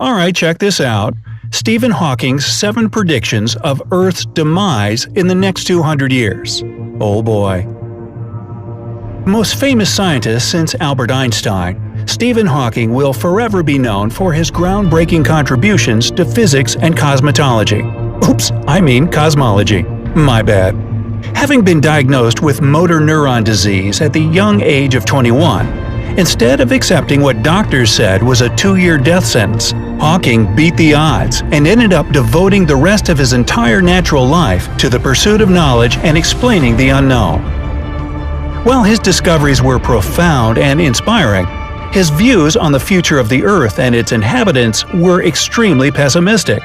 Alright, check this out. Stephen Hawking's 7 predictions of Earth's demise in the next 200 years. Oh boy. Most famous scientist since Albert Einstein, Stephen Hawking will forever be known for his groundbreaking contributions to physics and cosmetology. Oops, I mean cosmology. My bad. Having been diagnosed with motor neuron disease at the young age of 21, instead of accepting what doctors said was a 2-year death sentence, Hawking beat the odds and ended up devoting the rest of his entire natural life to the pursuit of knowledge and explaining the unknown. While his discoveries were profound and inspiring, his views on the future of the Earth and its inhabitants were extremely pessimistic.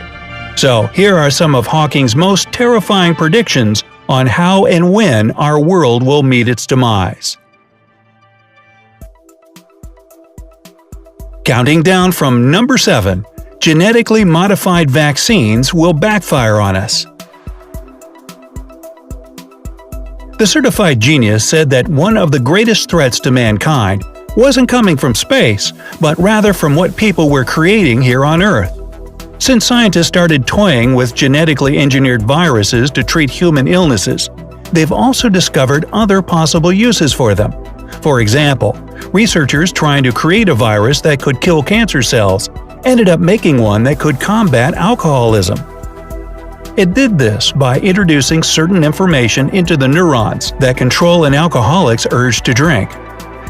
So here are some of Hawking's most terrifying predictions on how and when our world will meet its demise. Counting down from number 7, genetically modified vaccines will backfire on us. The certified genius said that one of the greatest threats to mankind wasn't coming from space, but rather from what people were creating here on Earth. Since scientists started toying with genetically engineered viruses to treat human illnesses, they've also discovered other possible uses for them. For example, researchers trying to create a virus that could kill cancer cells ended up making one that could combat alcoholism. It did this by introducing certain information into the neurons that control an alcoholic's urge to drink.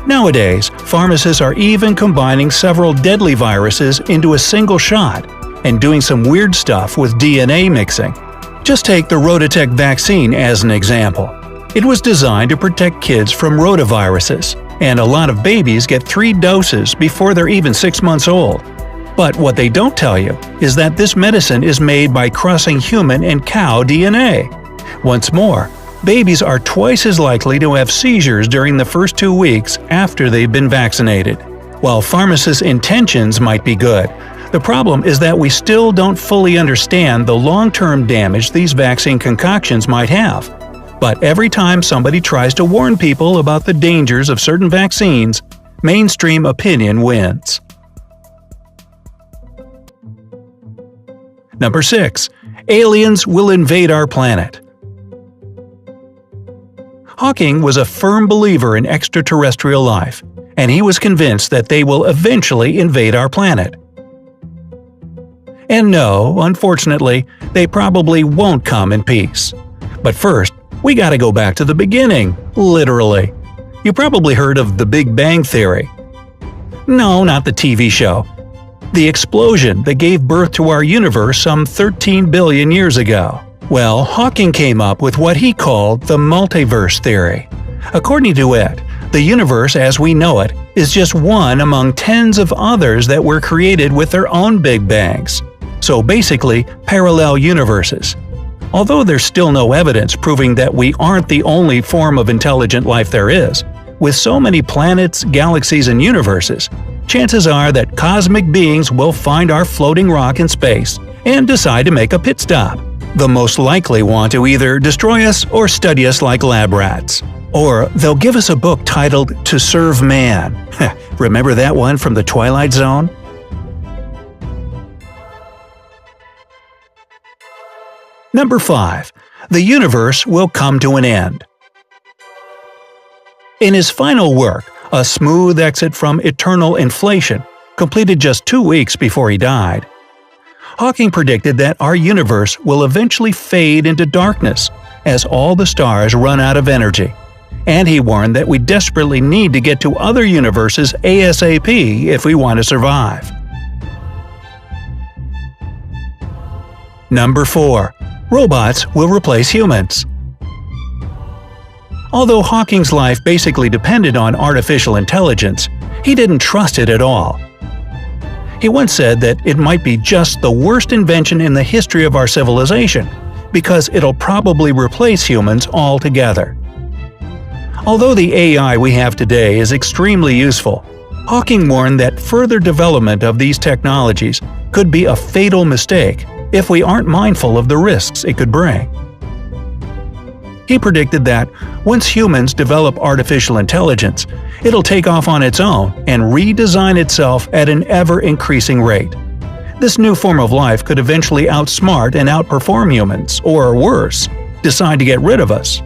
Nowadays, pharmacists are even combining several deadly viruses into a single shot and doing some weird stuff with DNA mixing. Just take the Rototec vaccine as an example. It was designed to protect kids from rotaviruses, and a lot of babies get 3 doses before they're even 6 months old. But what they don't tell you is that this medicine is made by crossing human and cow DNA. Once more, babies are twice as likely to have seizures during the first 2 weeks after they've been vaccinated. While pharmacists' intentions might be good, the problem is that we still don't fully understand the long-term damage these vaccine concoctions might have. But every time somebody tries to warn people about the dangers of certain vaccines, mainstream opinion wins. Number 6. Aliens will invade our planet. Hawking was a firm believer in extraterrestrial life, and he was convinced that they will eventually invade our planet. And no, unfortunately, they probably won't come in peace. But first, we gotta go back to the beginning, literally. You probably heard of the Big Bang Theory. No, not the TV show. The explosion that gave birth to our universe some 13 billion years ago. Well, Hawking came up with what he called the multiverse theory. According to it, the universe as we know it is just one among tens of others that were created with their own Big Bangs. So basically, parallel universes. Although there's still no evidence proving that we aren't the only form of intelligent life there is, with so many planets, galaxies, and universes, chances are that cosmic beings will find our floating rock in space and decide to make a pit stop. They'll most likely want to either destroy us or study us like lab rats. Or they'll give us a book titled To Serve Man. Remember that one from the Twilight Zone? Number 5. The universe will come to an end. In his final work, A Smooth Exit from Eternal Inflation, completed just 2 weeks before he died, Hawking predicted that our universe will eventually fade into darkness as all the stars run out of energy, and he warned that we desperately need to get to other universes ASAP if we want to survive. Number 4. Robots will replace humans. Although Hawking's life basically depended on artificial intelligence, he didn't trust it at all. He once said that it might be just the worst invention in the history of our civilization, because it'll probably replace humans altogether. Although the AI we have today is extremely useful, Hawking warned that further development of these technologies could be a fatal mistake if we aren't mindful of the risks it could bring. He predicted that once humans develop artificial intelligence, it'll take off on its own and redesign itself at an ever-increasing rate. This new form of life could eventually outsmart and outperform humans, or worse, decide to get rid of us.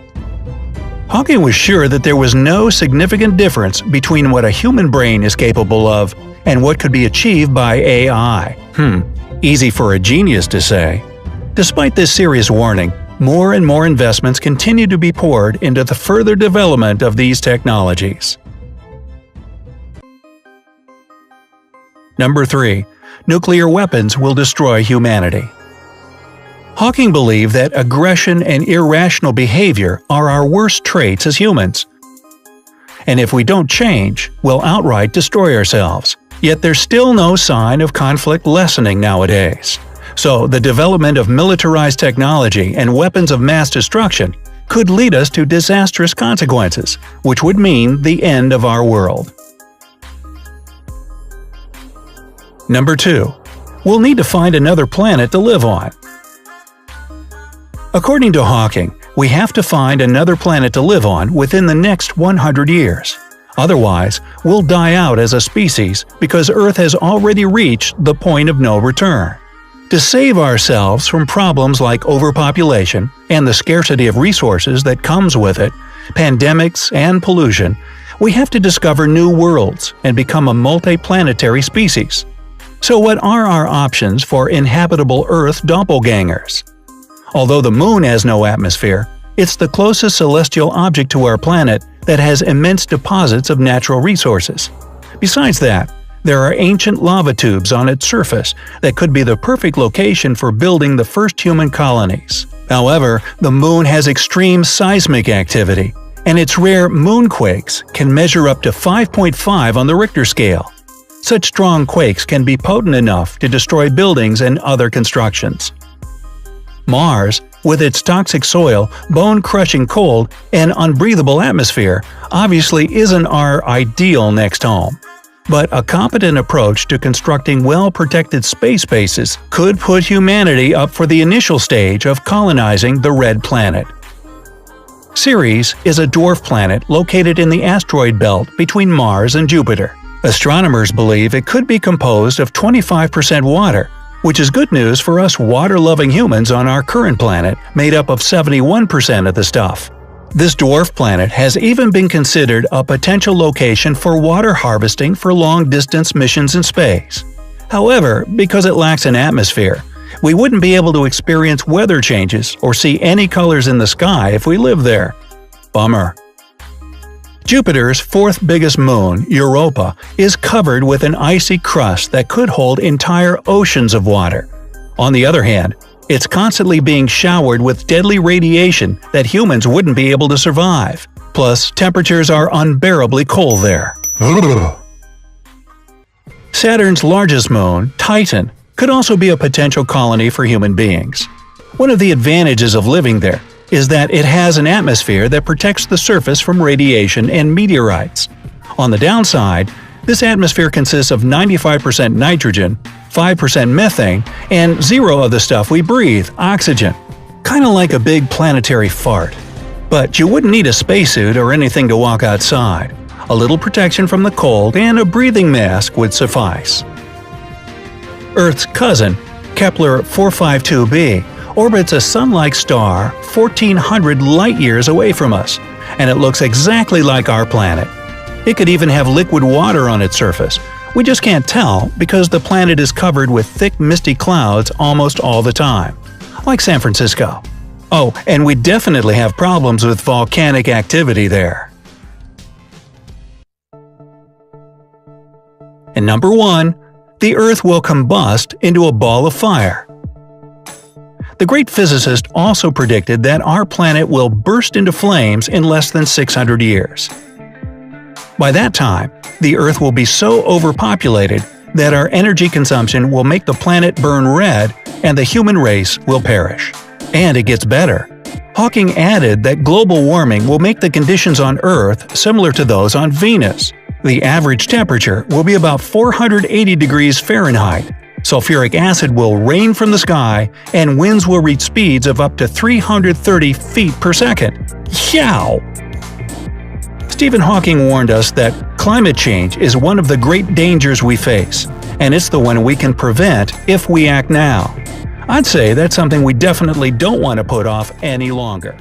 Hawking was sure that there was no significant difference between what a human brain is capable of and what could be achieved by AI. Easy for a genius to say. Despite this serious warning, more and more investments continue to be poured into the further development of these technologies. Number 3. Nuclear weapons will destroy humanity. Hawking believed that aggression and irrational behavior are our worst traits as humans. And if we don't change, we'll outright destroy ourselves. Yet there's still no sign of conflict lessening nowadays. So the development of militarized technology and weapons of mass destruction could lead us to disastrous consequences, which would mean the end of our world. Number 2. We'll need to find another planet to live on. According to Hawking, we have to find another planet to live on within the next 100 years. Otherwise, we'll die out as a species because Earth has already reached the point of no return. To save ourselves from problems like overpopulation and the scarcity of resources that comes with it, pandemics and pollution, we have to discover new worlds and become a multi-planetary species. So what are our options for inhabitable Earth doppelgangers? Although the Moon has no atmosphere, it's the closest celestial object to our planet that has immense deposits of natural resources. Besides that, there are ancient lava tubes on its surface that could be the perfect location for building the first human colonies. However, the Moon has extreme seismic activity, and its rare moonquakes can measure up to 5.5 on the Richter scale. Such strong quakes can be potent enough to destroy buildings and other constructions. Mars, with its toxic soil, bone-crushing cold, and unbreathable atmosphere, obviously isn't our ideal next home. But a competent approach to constructing well-protected space bases could put humanity up for the initial stage of colonizing the Red Planet. Ceres is a dwarf planet located in the asteroid belt between Mars and Jupiter. Astronomers believe it could be composed of 25% water, which is good news for us water-loving humans on our current planet, made up of 71% of the stuff. This dwarf planet has even been considered a potential location for water harvesting for long-distance missions in space. However, because it lacks an atmosphere, we wouldn't be able to experience weather changes or see any colors in the sky if we live there. Bummer. Jupiter's fourth biggest moon, Europa, is covered with an icy crust that could hold entire oceans of water. On the other hand, it's constantly being showered with deadly radiation that humans wouldn't be able to survive. Plus, temperatures are unbearably cold there. Saturn's largest moon, Titan, could also be a potential colony for human beings. One of the advantages of living there is that it has an atmosphere that protects the surface from radiation and meteorites. On the downside, this atmosphere consists of 95% nitrogen, 5% methane, and 0 of the stuff we breathe, oxygen. Kinda like a big planetary fart. But you wouldn't need a spacesuit or anything to walk outside. A little protection from the cold and a breathing mask would suffice. Earth's cousin, Kepler 452b, orbits a sun-like star 1,400 light-years away from us, and it looks exactly like our planet. It could even have liquid water on its surface. We just can't tell because the planet is covered with thick misty clouds almost all the time, like San Francisco. Oh, and we definitely have problems with volcanic activity there. And number 1, the Earth will combust into a ball of fire. The great physicist also predicted that our planet will burst into flames in less than 600 years. By that time, the Earth will be so overpopulated that our energy consumption will make the planet burn red and the human race will perish. And it gets better. Hawking added that global warming will make the conditions on Earth similar to those on Venus. The average temperature will be about 480 degrees Fahrenheit. Sulfuric acid will rain from the sky, and winds will reach speeds of up to 330 feet per second. Yow! Stephen Hawking warned us that climate change is one of the great dangers we face, and it's the one we can prevent if we act now. I'd say that's something we definitely don't want to put off any longer.